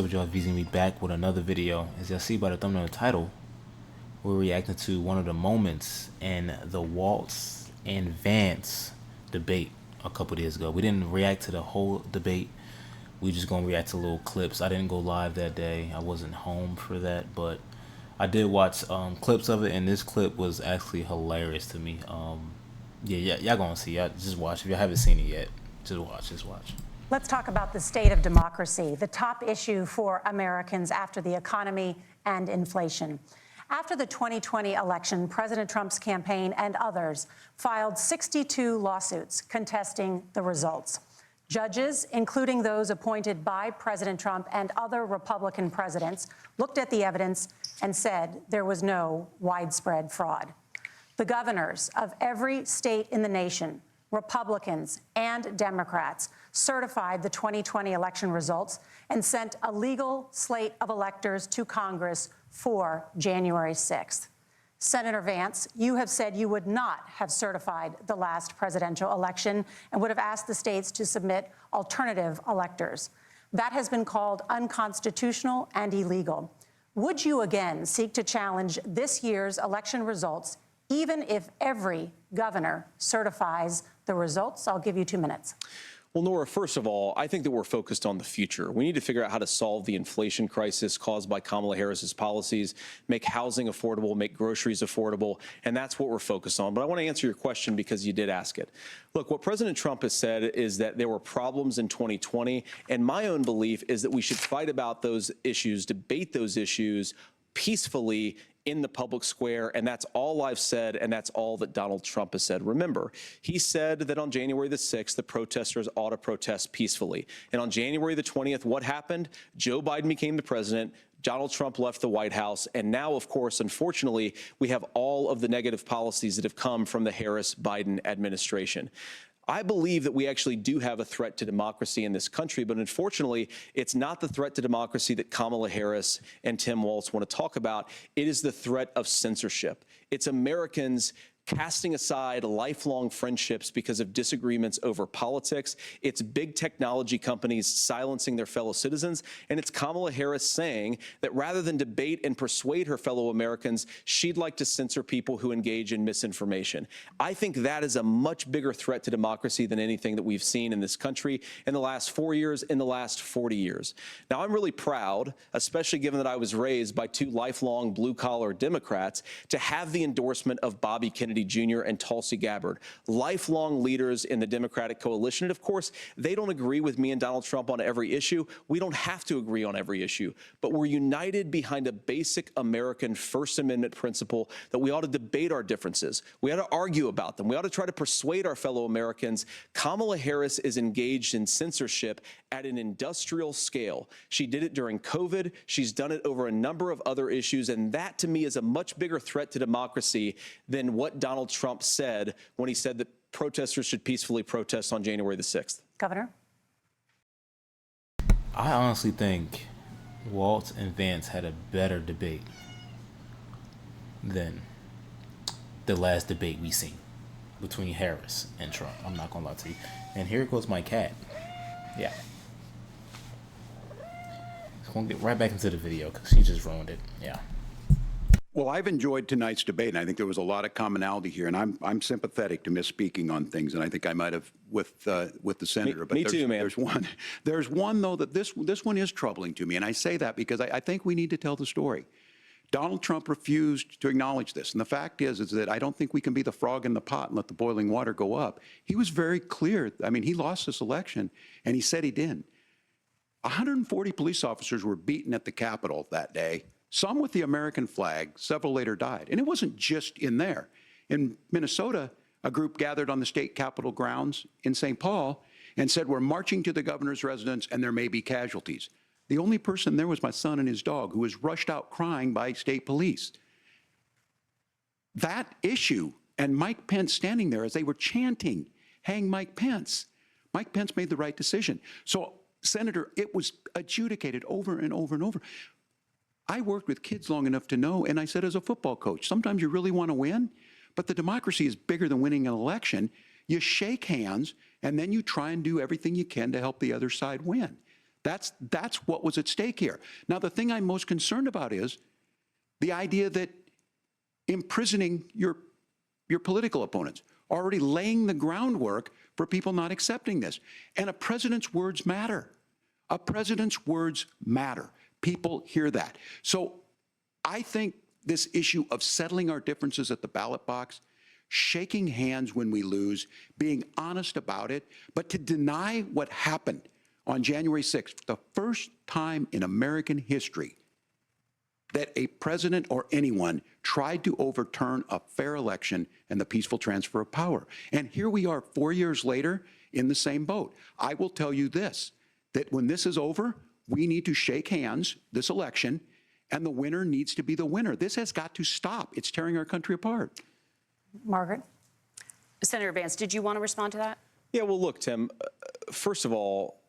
up, y'all? Visiting me back with another video. As y'all see by the thumbnail and title, we're reacting to one of the moments in the Walz and Vance debate a couple days ago. We didn't react to the whole debate. We just gonna react to little clips. I didn't go live that day. I wasn't home for that, but I did watch clips of it, and this clip was actually hilarious to me. Yeah, y'all gonna see. Y'all just watch. If y'all haven't seen it yet, just watch. Let's talk about the state of democracy, the top issue for Americans after the economy and inflation. After the 2020 election, President Trump's campaign and others filed 62 lawsuits contesting the results. Judges, including those appointed by President Trump and other Republican presidents, looked at the evidence and said there was no widespread fraud. The governors of every state in the nation, Republicans and Democrats, certified the 2020 election results and sent a legal slate of electors to Congress for January 6th. Senator Vance, you have said you would not have certified the last presidential election and would have asked the states to submit alternative electors. That has been called unconstitutional and illegal. Would you again seek to challenge this year's election results, even if every governor certifies the results? I'll give you 2 minutes. Well, Nora, first of all, I think that we're focused on the future. We need to figure out how to solve the inflation crisis caused by Kamala Harris's policies, make housing affordable, make groceries affordable, and that's what we're focused on. But I want to answer your question because you did ask it. Look, what President Trump has said is that there were problems in 2020, and my own belief is that we should fight about those issues, debate those issues peacefully in the public square, and that's all I've said, and that's all that Donald Trump has said. Remember, he said that on January the 6th, the protesters ought to protest peacefully. And on January the 20th, what happened? Joe Biden became the president, Donald Trump left the White House, and now, of course, unfortunately, we have all of the negative policies that have come from the Harris-Biden administration. I believe that we actually do have a threat to democracy in this country, but unfortunately, it's not the threat to democracy that Kamala Harris and Tim Walz want to talk about. It is the threat of censorship. It's Americans casting aside lifelong friendships because of disagreements over politics. It's big technology companies silencing their fellow citizens. And it's Kamala Harris saying that rather than debate and persuade her fellow Americans, she'd like to censor people who engage in misinformation. I think that is a much bigger threat to democracy than anything that we've seen in this country in the last 4 years, in the last 40 years. Now, I'm really proud, especially given that I was raised by two lifelong blue-collar Democrats, to have the endorsement of Bobby Kennedy Jr. and Tulsi Gabbard, lifelong leaders in the Democratic coalition. And of course, they don't agree with me and Donald Trump on every issue. We don't have to agree on every issue, but we're united behind a basic American First Amendment principle that we ought to debate our differences. We ought to argue about them. We ought to try to persuade our fellow Americans. Kamala Harris is engaged in censorship at an industrial scale. She did it during COVID. She's done it over a number of other issues. And that, to me, is a much bigger threat to democracy than what Donald Trump said when he said that protesters should peacefully protest on January the 6th. Governor? I honestly think Walz and Vance had a better debate than the last debate we seen between Harris and Trump. I'm not gonna lie to you. And here goes my cat. Yeah. So we'll get right back into the video because she just ruined it. Yeah. Well, I've enjoyed tonight's debate, and I think there was a lot of commonality here. And I'm sympathetic to misspeaking on things, and I think I might have with the senator. Me too, man. There's one though that this one is troubling to me, and I say that because I think we need to tell the story. Donald Trump refused to acknowledge this, and the fact is that I don't think we can be the frog in the pot and let the boiling water go up. He was very clear. I mean, he lost this election, and he said he didn't. 140 police officers were beaten at the Capitol that day. Some with the American flag, several later died. And it wasn't just in there. In Minnesota, a group gathered on the state capitol grounds in St. Paul and said, we're marching to the governor's residence and there may be casualties. The only person there was my son and his dog, who was rushed out crying by state police. That issue, and Mike Pence standing there as they were chanting, hang Mike Pence. Mike Pence made the right decision. So, Senator, it was adjudicated over and over and over. I worked with kids long enough to know, and I said as a football coach, sometimes you really want to win, but the democracy is bigger than winning an election. You shake hands, and then you try and do everything you can to help the other side win. That's what was at stake here. Now, the thing I'm most concerned about is the idea that imprisoning your political opponents, already laying the groundwork for people not accepting this. And a president's words matter. A president's words matter. People hear that. So I think this issue of settling our differences at the ballot box, shaking hands when we lose, being honest about it, but to deny what happened on January 6th, the first time in American history that a president or anyone tried to overturn a fair election and the peaceful transfer of power. And here we are 4 years later in the same boat. I will tell you this, that when this is over, we need to shake hands this election, and the winner needs to be the winner. This has got to stop. It's tearing our country apart. Margaret? Senator Vance, did you want to respond to that? Yeah, well, look, Tim, first of all,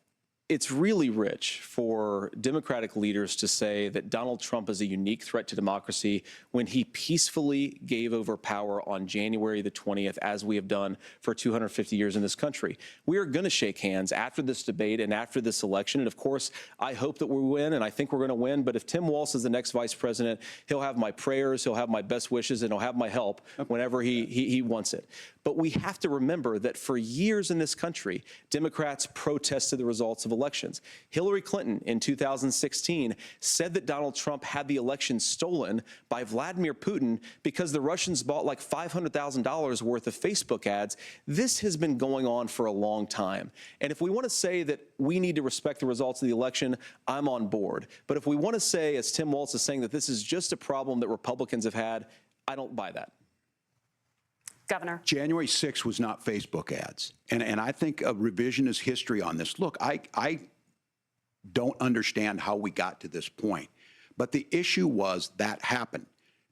it's really rich for Democratic leaders to say that Donald Trump is a unique threat to democracy when he peacefully gave over power on January the 20th, as we have done for 250 years in this country. We are going to shake hands after this debate and after this election. And of course, I hope that we win, and I think we're going to win. But if Tim Walz is the next vice president, he'll have my prayers, he'll have my best wishes, and he'll have my help whenever he wants it. But we have to remember that for years in this country, Democrats protested the results of elections. Hillary Clinton in 2016 said that Donald Trump had the election stolen by Vladimir Putin because the Russians bought like $500,000 worth of Facebook ads. This has been going on for a long time. And if we want to say that we need to respect the results of the election, I'm on board. But if we want to say, as Tim Walz is saying, that this is just a problem that Republicans have had, I don't buy that. Governor. January 6th was not Facebook ads. And I think a revisionist history on this. Look, I don't understand how we got to this point. But the issue was that happened.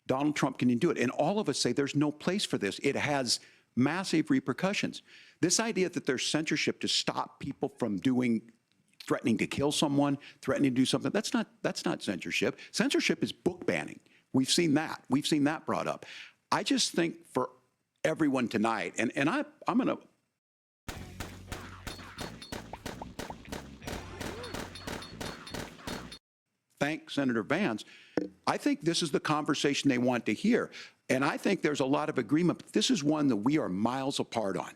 Donald Trump can do it. And all of us say there's no place for this. It has massive repercussions. This idea that there's censorship to stop people from threatening to kill someone, threatening to do something, that's not censorship. Censorship is book banning. We've seen that. We've seen that brought up. I just think for everyone tonight, and I'm going to thank Senator Vance. I think this is the conversation they want to hear. And I think there's a lot of agreement, but this is one that we are miles apart on.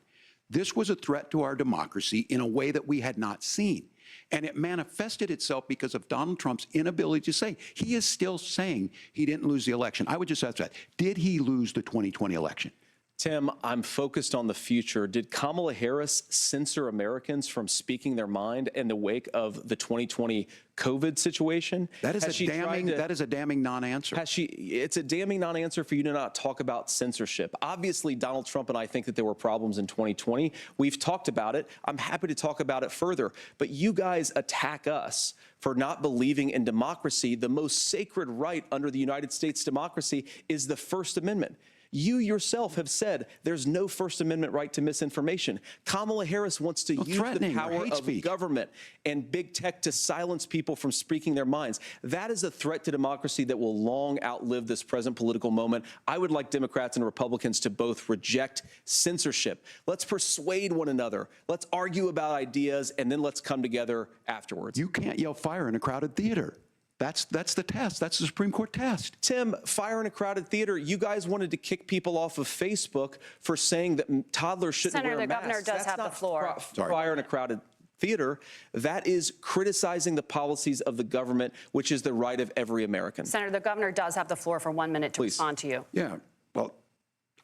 This was a threat to our democracy in a way that we had not seen. And it manifested itself because of Donald Trump's inability to say. He is still saying he didn't lose the election. I would just ask that. Did he lose the 2020 election? Tim, I'm focused on the future. Did Kamala Harris censor Americans from speaking their mind in the wake of the 2020 COVID situation? That is a damning non-answer. It's a damning non-answer for you to not talk about censorship. Obviously, Donald Trump and I think that there were problems in 2020. We've talked about it. I'm happy to talk about it further. But you guys attack us for not believing in democracy. The most sacred right under the United States democracy is the First Amendment. You yourself have said there's no First Amendment right to misinformation. Kamala Harris wants to use the power of government and big tech to silence people from speaking their minds. That is a threat to democracy that will long outlive this present political moment. I would like Democrats and Republicans to both reject censorship. Let's persuade one another. Let's argue about ideas, and then let's come together afterwards. You can't yell fire in a crowded theater. That's the test. That's the Supreme Court test. Tim, fire in a crowded theater. You guys wanted to kick people off of Facebook for saying that toddlers shouldn't wear masks. Senator, the governor does have the floor. Fire in a crowded theater. That is criticizing the policies of the government, which is the right of every American. Senator, the governor does have the floor for 1 minute to respond to you. Yeah. Well,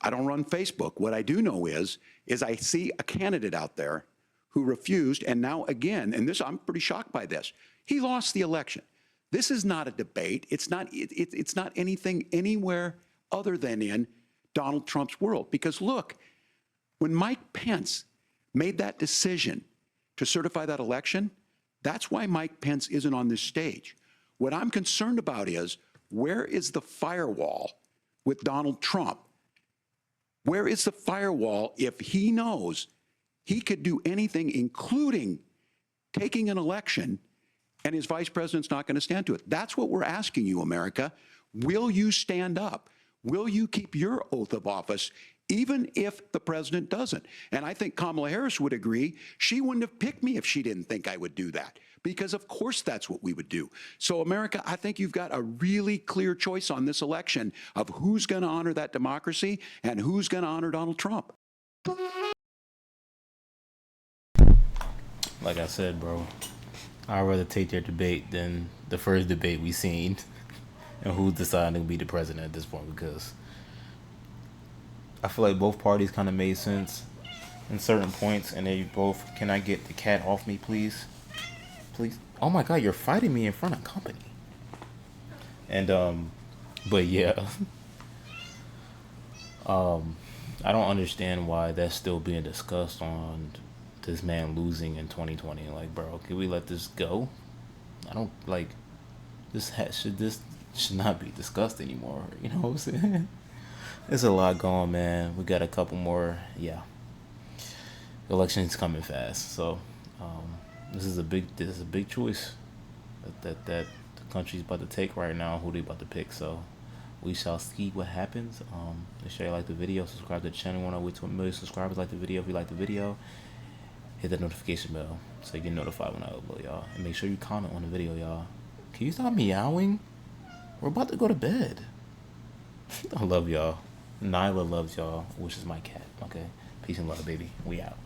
I don't run Facebook. What I do know is I see a candidate out there who refused, and now again, and this, I'm pretty shocked by this. He lost the election. This is not a debate. It's not anything anywhere other than in Donald Trump's world. Because look, when Mike Pence made that decision to certify that election, that's why Mike Pence isn't on this stage. What I'm concerned about is, where is the firewall with Donald Trump? Where is the firewall if he knows he could do anything, including taking an election, and his vice president's not going to stand to it? That's what we're asking you, America. Will you stand up? Will you keep your oath of office, even if the president doesn't? And I think Kamala Harris would agree. She wouldn't have picked me if she didn't think I would do that. because of course that's what we would do. So America, I think you've got a really clear choice on this election of who's going to honor that democracy and who's going to honor Donald Trump. Like I said, bro, I'd rather take their debate than the first debate we seen and who's deciding to be the president at this point, because I feel like both parties kind of made sense in certain points, and they both, can I get the cat off me, please? Please? Oh my God, you're fighting me in front of company. And, but yeah, I don't understand why that's still being discussed on this man losing in 2020. Like, bro, can we let this go? I don't, like, this should not be discussed anymore. You know what I'm saying? There's a lot going, man. We got a couple more. Yeah, the election's coming fast, so this is a big choice that the country's about to take right now. Who they about to pick? So we shall see what happens. Make sure you like the video, subscribe to the channel. We're on our way to 1 million subscribers. Like the video if you like the video. Hit that notification bell so you get notified when I upload, y'all. And make sure you comment on the video, y'all. Can you stop meowing? We're about to go to bed. I love y'all. Nyla loves y'all, which is my cat. Okay. Peace and love, baby. We out.